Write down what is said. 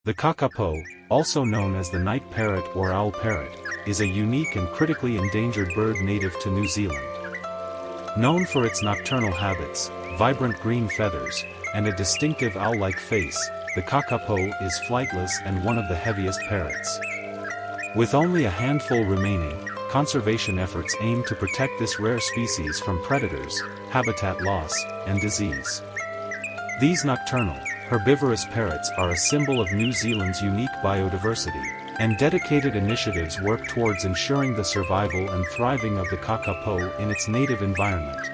The kakapo, also known as the night parrot or owl parrot, is a unique and critically endangered bird native to New Zealand. Known for its nocturnal habits, vibrant green feathers, and a distinctive owl-like face, the kakapo is flightless and one of the heaviest parrots. With only a handful remaining, conservation efforts aim to protect this rare species from predators, habitat loss, and disease. These nocturnal, herbivorous parrots are a symbol of New Zealand's unique biodiversity, and dedicated initiatives work towards ensuring the survival and thriving of the kakapo in its native environment.